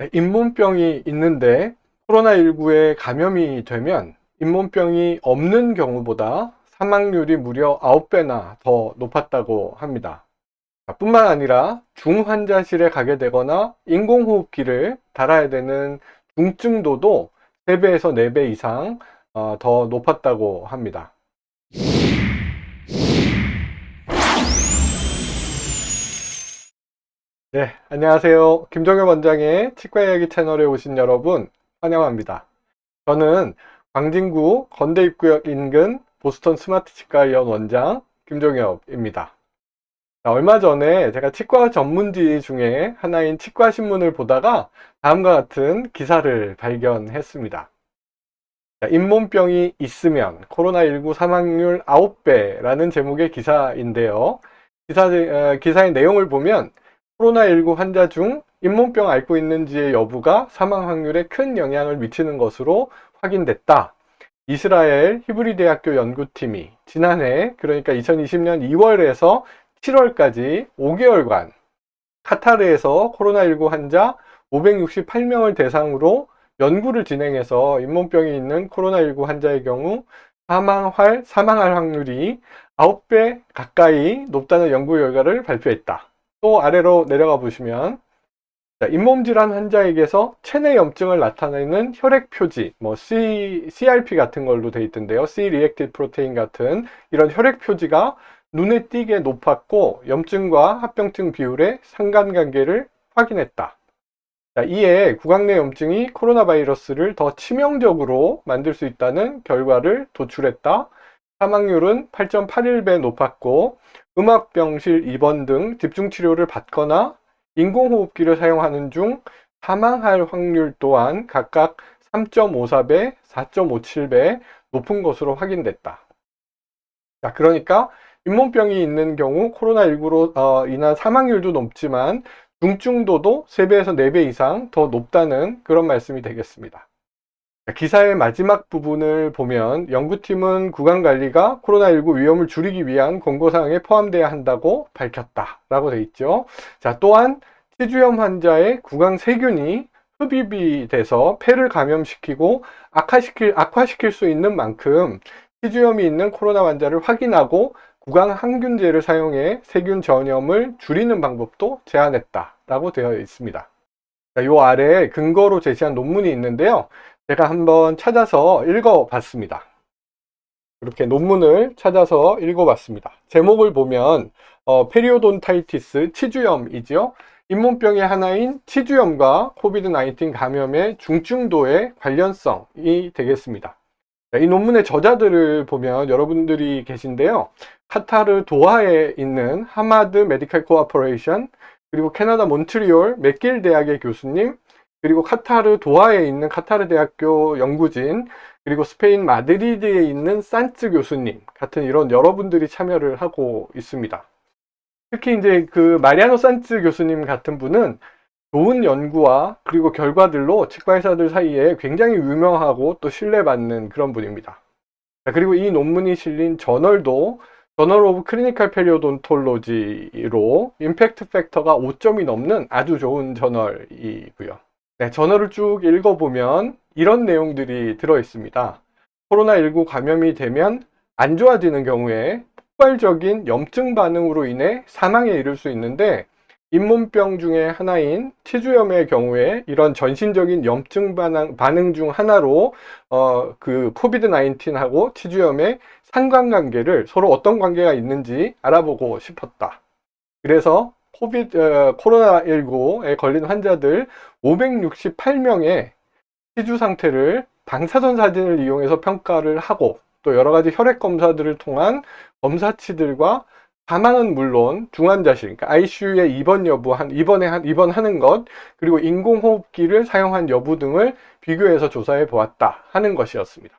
네, 잇몸병이 있는데 코로나19에 감염이 되면 잇몸병이 없는 경우보다 사망률이 무려 9배나 더 높았다고 합니다. 뿐만 아니라 중환자실에 가게 되거나 인공호흡기를 달아야 되는 중증도도 3배에서 4배 이상 더 높았다고 합니다. 네, 안녕하세요. 김종엽 원장의 치과 이야기 채널에 오신 여러분 환영합니다. 저는 광진구 건대입구역 인근 보스턴 스마트 치과의원 원장 김종엽입니다. 얼마 전에 제가 치과 전문지 중에 하나인 치과신문을 보다가 다음과 같은 기사를 발견했습니다. 잇몸병이 있으면 코로나19 사망률 9배라는 제목의 기사인데요. 기사의 내용을 보면 코로나19 환자 중 잇몸병 앓고 있는지의 여부가 사망 확률에 큰 영향을 미치는 것으로 확인됐다. 이스라엘 히브리 대학교 연구팀이 지난해, 그러니까 2020년 2월에서 7월까지 5개월간 카타르에서 코로나19 환자 568명을 대상으로 연구를 진행해서 잇몸병이 있는 코로나19 환자의 경우 사망할 확률이 9배 가까이 높다는 연구 결과를 발표했다. 또 아래로 내려가 보시면 잇몸 질환 환자에게서 체내 염증을 나타내는 혈액 표지, CRP 같은 걸로 되어 있던데요. C-reactive protein 같은 이런 혈액 표지가 눈에 띄게 높았고 염증과 합병증 비율의 상관관계를 확인했다. 이에 구강 내 염증이 코로나 바이러스를 더 치명적으로 만들 수 있다는 결과를 도출했다. 사망률은 8.81배 높았고 음압병실 입원 등 집중치료를 받거나 인공호흡기를 사용하는 중 사망할 확률 또한 각각 3.54배, 4.57배 높은 것으로 확인됐다. 그러니까 잇몸병이 있는 경우 코로나19로 인한 사망률도 높지만 중증도도 3배에서 4배 이상 더 높다는 그런 말씀이 되겠습니다. 기사의 마지막 부분을 보면 연구팀은 구강관리가 코로나19 위험을 줄이기 위한 권고사항에 포함되어야 한다고 밝혔다라고 되어 있죠. 또한 치주염 환자의 구강 세균이 흡입이 돼서 폐를 감염시키고 악화시킬 수 있는 만큼 치주염이 있는 코로나 환자를 확인하고 구강 항균제를 사용해 세균 전염을 줄이는 방법도 제안했다라고 되어 있습니다. 이 아래에 근거로 제시한 논문이 있는데요. 제가 한번 찾아서 읽어봤습니다. 이렇게 논문을 찾아서 읽어봤습니다. 제목을 보면 페리오돈타이티스 치주염이죠. 잇몸병의 하나인 치주염과 코비드-19 감염의 중증도의 관련성이 되겠습니다. 이 논문의 저자들을 보면 여러분들이 계신데요. 카타르 도하에 있는 하마드 메디컬 코어포레이션, 그리고 캐나다 몬트리올 맥길 대학의 교수님, 그리고 카타르 도하에 있는 카타르 대학교 연구진, 그리고 스페인 마드리드에 있는 산츠 교수님 같은 이런 여러분들이 참여를 하고 있습니다. 특히 이제 그 마리아노 산츠 교수님 같은 분은 좋은 연구와 그리고 결과들로 치과 의사들 사이에 굉장히 유명하고 또 신뢰받는 그런 분입니다. 그리고 이 논문이 실린 저널도 저널 오브 클리니컬 페리오돈톨로지로 임팩트 팩터가 5점이 넘는 아주 좋은 저널이고요. 저널을 쭉 읽어보면 이런 내용들이 들어있습니다. 코로나19 감염이 되면 안 좋아지는 경우에 폭발적인 염증 반응으로 인해 사망에 이를 수 있는데 잇몸병 중에 하나인 치주염의 경우에 이런 전신적인 염증 반응 중 하나로 그 코비드-19하고 치주염의 상관관계를 서로 어떤 관계가 있는지 알아보고 싶었다. 그래서 코로나19에 걸린 환자들 568명의 치주 상태를 방사선 사진을 이용해서 평가를 하고 또 여러 가지 혈액 검사들을 통한 검사치들과 사망은 물론 중환자실, 그러니까 ICU의 입원 여부, 입원하는 것, 그리고 인공호흡기를 사용한 여부 등을 비교해서 조사해 보았다 하는 것이었습니다.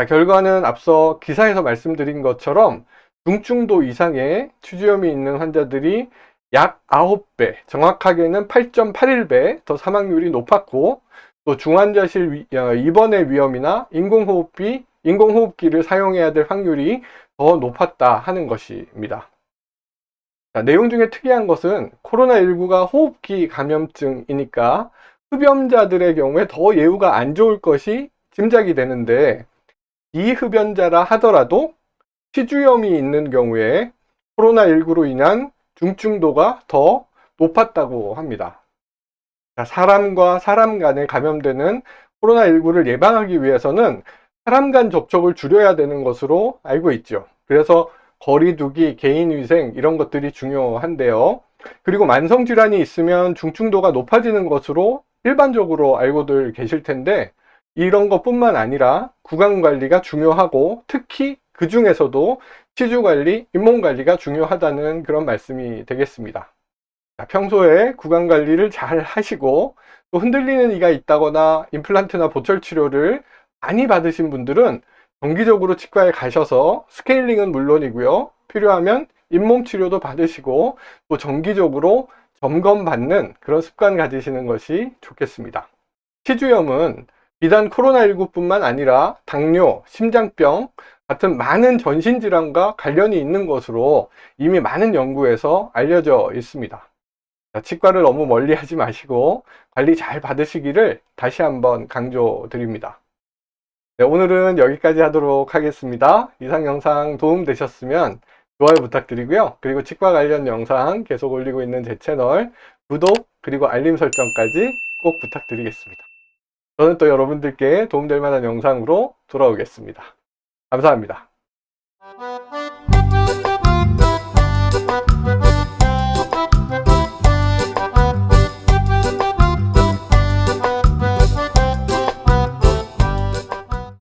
결과는 앞서 기사에서 말씀드린 것처럼 중증도 이상의 치주염이 있는 환자들이 약 9배, 정확하게는 8.81배 더 사망률이 높았고 또 중환자실 입원의 위험이나 인공호흡기를 사용해야 될 확률이 더 높았다 하는 것입니다. 자, 내용 중에 특이한 것은 코로나19가 호흡기 감염증이니까 흡연자들의 경우에 더 예후가 안 좋을 것이 짐작이 되는데, 비흡연자라 하더라도 치주염이 있는 경우에 코로나19로 인한 중증도가 더 높았다고 합니다. 자, 사람과 사람 간에 감염되는 코로나19를 예방하기 위해서는 사람 간 접촉을 줄여야 되는 것으로 알고 있죠. 그래서 거리두기, 개인위생 이런 것들이 중요한데요. 그리고 만성질환이 있으면 중증도가 높아지는 것으로 일반적으로 알고들 계실 텐데, 이런 것뿐만 아니라 구강관리가 중요하고 특히 그 중에서도 치주관리, 잇몸관리가 중요하다는 그런 말씀이 되겠습니다. 자, 평소에 구강관리를 잘 하시고 또 흔들리는 이가 있다거나 임플란트나 보철 치료를 많이 받으신 분들은 정기적으로 치과에 가셔서 스케일링은 물론이고요. 필요하면 잇몸 치료도 받으시고 또 정기적으로 점검받는 그런 습관 가지시는 것이 좋겠습니다. 치주염은 비단 코로나19뿐만 아니라 당뇨, 심장병 같은 많은 전신질환과 관련이 있는 것으로 이미 많은 연구에서 알려져 있습니다. 자, 치과를 너무 멀리 하지 마시고 관리 잘 받으시기를 다시 한번 강조드립니다. 네, 오늘은 여기까지 하도록 하겠습니다. 이상 영상 도움 되셨으면 좋아요 부탁드리고요. 그리고 치과 관련 영상 계속 올리고 있는 제 채널 구독 그리고 알림 설정까지 꼭 부탁드리겠습니다. 저는 또 여러분들께 도움될 만한 영상으로 돌아오겠습니다. 감사합니다.